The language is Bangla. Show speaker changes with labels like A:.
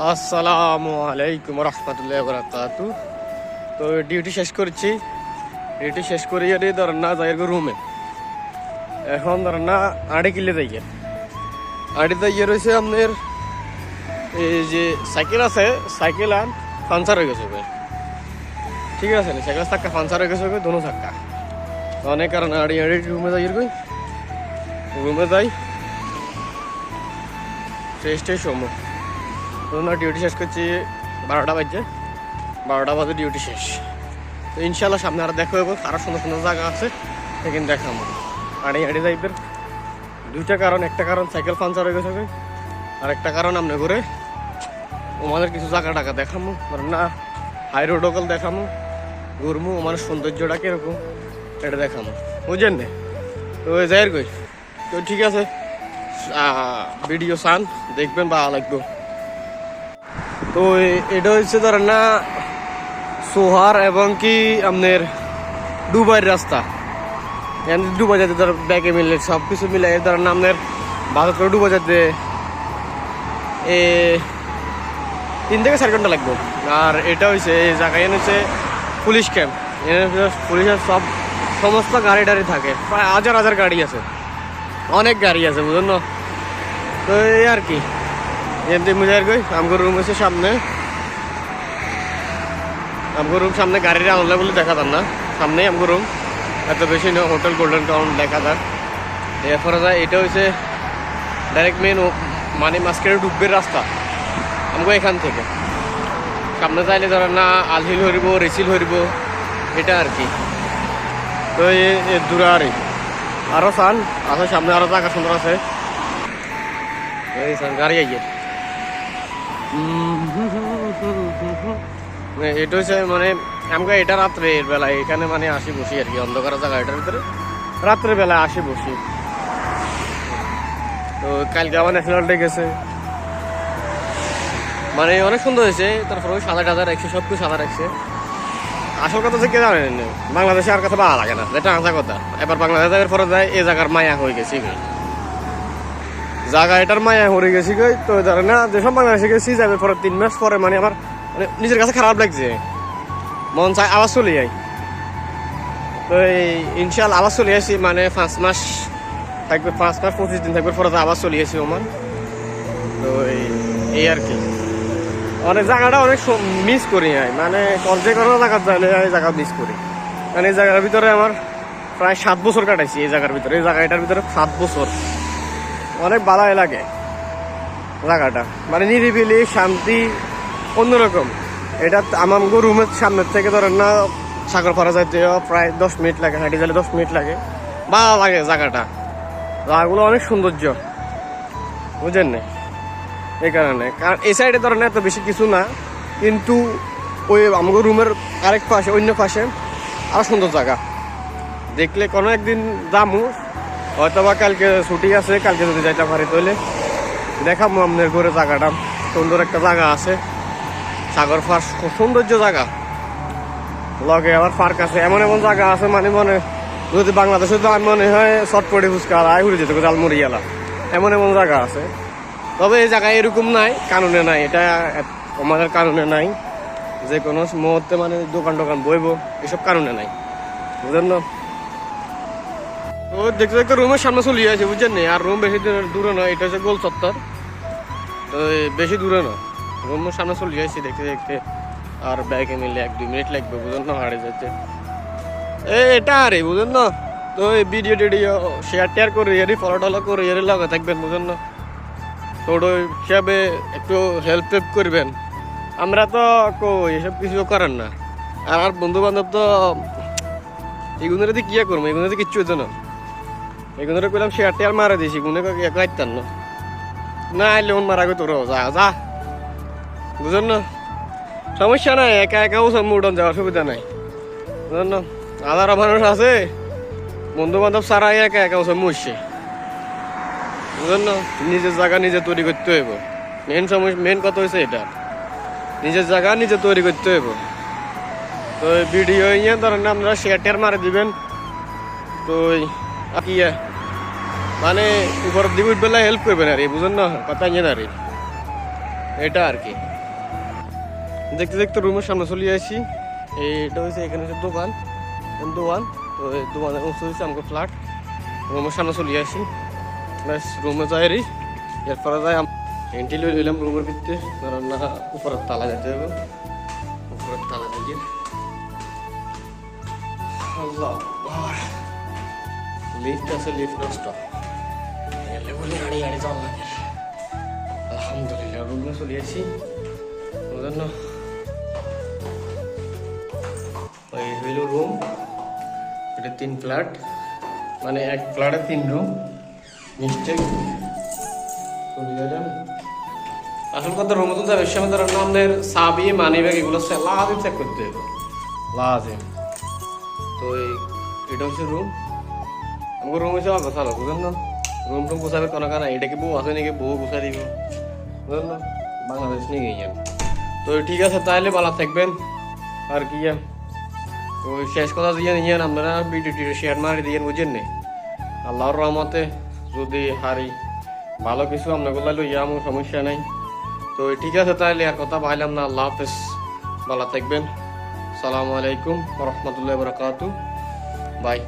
A: আসসালামু আলাইকুম রহমতুল্লাহ বরকাতু। তো ডিউটি শেষ করছি, ডিউটি শেষ করি ধরেন না যাই রুমে। এখন ধরেন না আড়ে কিলে যাই, আড়ে যাই রয়েছে আপনার এই যে সাইকেল আছে, সাইকেল আর পাঞ্চার হয়ে গেছে, ঠিক আছে না? সাইকেল চাক্কা পাঞ্চার হয়ে গেছে, দোনো চাক্কা। অনেক কারণে আড়ি আড়ি রুমে যাই, রুমে যাই ফ্রেশ ট্রেশ হমো। না ডিউটি শেষ করছি 12টা বাজে, 12টা বাজে ডিউটি শেষ। তো ইনশাল্লাহ সামনে আরো দেখা হইব, আরো সুন্দর সুন্দর জায়গা আছে সেখানে দেখাবো। আড়ে আড়ে যাইবেন দুইটা কারণ, একটা কারণ সাইকেল পাঞ্চার হয়ে গেছে, আর একটা কারণ আপনি করে আমাদের কিছু জায়গা টাকা দেখামো, ধরেন না হাই রোড ওকল দেখামো, ঘুরমু আমার সৌন্দর্যটা কিরকম এটা দেখামো, বুঝলেন না? তো যাই কই, তো ঠিক আছে, ভিডিও চান দেখবেন, ভালো লাগবে। তো এটা হচ্ছে ধরেন না সোহার এবং কি আপনার দুবাইয়ের রাস্তা। দুবাই যাতে ধর ব্যাগে মিলে সব কিছু মিলে ধরেন না আপনার ভারত করে ডুবা যেতে 3 থেকে 4 ঘন্টা লাগবে। আর এটা হচ্ছে এই জায়গায় হচ্ছে পুলিশ ক্যাম্প, পুলিশের সমস্ত গাড়ি টাড়ি থাকে, প্রায় হাজার হাজার গাড়ি আছে, অনেক গাড়ি আছে, বুঝলেন না? তো এই আর কি এমনি মুজার গই আমগর রুম আছে সামনে, আমগর রুম সামনে গাড়ির আনলা বলে দেখা যান না, সামনেই আমগর রুম, এত বেশি না, হোটেল গোল্ডেন টাউন দেখা যায়। এরপরে যায় এটা হচ্ছে ডাইরেক্ট মেন মানে মাস্কের ডুববের রাস্তা আমগো এখান থেকে সামনে যাইলে ধরেন না আলহিল হরিব, রেসিল হরিব, এটা আর কি। তো এই দূরে আরো চান আছে, সামনে আরো জায়গা সুন্দর আছে, এই গাড়ি আইয়ে এটা হচ্ছে মানে আমাকে এটা রাত্রের বেলায় এখানে মানে আসি বসি আর কি, অন্ধকার জায়গা এটার ভিতরে রাত্রের বেলায় আসি বসি। তো কালকে আমার ন্যাশনাল ডে গেছে, মানে অনেক সুন্দর হয়েছে। তারপর ওই সাদা টাদা রাখছে, সব কিছু সাদা রাখছে। আসল কথা হচ্ছে কে জানেন, বাংলাদেশে আর কথা ভালো লাগে না, যেটা আসা কথা। এবার বাংলাদেশের পরে যায় এই জায়গার মায়া হয়ে গেছি, জায়গা এটার মায়া হয়ে গেছি গই। তো ধরে না যেসব বাংলাদেশে গেছি যাবে পরে 3 মাস পরে মানে আমার মানে নিজের কাছে খারাপ লাগছে, মন চাই আবার চলে যাই। তো এই ইনশাল্লাহ আবার চলে আসি, মানে 5 মাস থাকবে, 5 মাস 25 দিন থাকবে, পরে আবার চলে আসি ওমান। তো এই আর কি অনেক জায়গাটা অনেক মিস করি, মানে যে কোনো জায়গা যাইলে এই জায়গা মিস করি। কারণ এই জায়গার ভিতরে আমার প্রায় 7 বছর কাটাইছি, এই জায়গার ভিতরে, এই জায়গাটার ভিতরে 7 বছর। অনেক ভালোই লাগে জায়গাটা, মানে নিরিবিলি, শান্তি, অন্যরকম। এটা আমার রুমের সামনের থেকে ধরেন না সাগরপাড়া যাইতে প্রায় 10 মিনিট লাগে, হাঁটি গেলে 10 মিনিট লাগে। ভালো লাগে জায়গাটা, জায়গাগুলো অনেক সৌন্দর্য, বুঝলেন না? এই কারণে, কারণ এই সাইডে ধরেন এত বেশি কিছু না, কিন্তু ওই আমাদের রুমের আরেক পাশে, অন্য পাশে আরো সুন্দর জায়গা। দেখলে কোনো একদিন যামু, হয়তো বা কালকে ছুটি আছে, কালকে যদি যাইতে পারি তাহলে দেখাবো আপনার ঘরে জায়গাটা। সুন্দর একটা জায়গা আছে, সাগর পার, খুব সৌন্দর্য জায়গা, লগে আবার পার্ক আছে। এমন এমন জায়গা আছে মানে মনে যদি বাংলাদেশে তো মনে হয় চটপটি ফুচকা আয় ঘুরে যেতে জালমুড়ি গেলা, এমন এমন জায়গা আছে। তবে এই জায়গায় এরকম নাই, কানুনে নাই, এটা আমাদের কানুনে নাই যে কোনো মুহূর্তে মানে দোকান টোকান বইব, এসব কারণে নাই, বুঝলেন না? তো দেখতে দেখতে রুমের সামনে চলে আছে, বুঝছেন না? আর রুম বেশি দূরে নয়, এটা হচ্ছে গোল চত্বর, তো বেশি দূরে না, রুমের সামনে চলে যাচ্ছি দেখতে দেখতে। আর ব্যাগে মিলে 1-2 মিনিট লাগবে, বুঝলেন না? হারিয়ে যাচ্ছে এটা আরে, বুঝলেন না? তো এই ভিডিও টিডিও শেয়ার টেয়ার করে এরই ফলো টলো করে এরই লগে থাকবেন, বুঝলেন না? তো হিসাবে একটু হেল্প টেল্প করবেন। আমরা তো এসব কিছু করেন না, আর আমার বন্ধু বান্ধব তো এগুলোর কি করবো, এগুলো কিচ্ছু হতো না। এগুলো কইলাম শেয়ার টেয়ার মারা দিয়েছি, এগুলো আইতাম না, না আইলে ওন মারা গো তোর যা যা, বুঝলেন না? সমস্যা নাই, একা একাও উঠান যাওয়ার সুবিধা নাই, বুঝলেন না? আধারা মানুষ আছে, বন্ধু বান্ধব সারা একা একা মরছে, বুঝলেন না? নিজের জায়গা নিজে তৈরি করতে হইব, মেন কথা হয়েছে এটা, নিজের জায়গা নিজে তৈরি করতে হইব। তো ভিডিও ইয়ে ধরেন আপনারা শেয়ার টেয়ার মারে দিবেন। তো কি মানে উপর দিকে উঠবেলা হেল্প করবেন আর, বুঝলেন না? কথা ইয়ে না রে। এটা আর কি। দেখতে দেখতে রুমের সামনে চলে আসি। এইটা হচ্ছে এখানে হচ্ছে দোকান, তো এই দোকানের উঁচু হচ্ছে আমাকে ফ্ল্যাট। রুমের সামনে চলে আসি, ব্যাস রুমে যাই রি। এরপরে যাই এন্ট্রি লইলাম রুমের ভিতরে, ধরেন না উপরের তালা যেতে হবে, উপরের তালা দিকে লিফট আছে, লিফট নষ্ট বলে গাড়ি গাড়ি চল লাগে। আলহামদুলিল্লাহ রুমে চলে আসি। বুঝলেন না, ওই হইল রুম। এটা 3 ফ্ল্যাট, মানে এক ফ্ল্যাটে 3 রুম। মিস্টেক আসল কথা, রুমে তো যাবে সময় ধরেন আপনার চাবি মানি ব্যাগ এগুলো লাজিম চেক করতে হবে, লাজিম। তো এটা হচ্ছে রুম। আমাকে রুম হচ্ছে অল্প ভালো, বুঝলেন না। রুম টুম গুছাবে কোনো কারণে, এটা কি বউ আছে নাকি বউ গুছাই দিব, বুঝলেন না। বাংলাদেশ নিয়ে গিয়ে তো ঠিক আছে, তাহলে ভালো থাকবেন। আর কি তো শেষ কথা দিয়ে নিয়েন, আপনারা ভিডিওটি শেয়ার মারি দিয়ে বুঝেন নেই। আল্লাহর রহমতে যদি হারি ভালো কিছু আপনাকে লইয়া আমার সমস্যা নাই। তো ঠিক আছে, তাহলে আর কথা পাইলাম না। আল্লাহ হাফেজ, ভালো থাকবেন। আসসালামু আলাইকুম ওয়া রাহমাতুল্লাহি ওয়া বারাকাতুহু। বাই।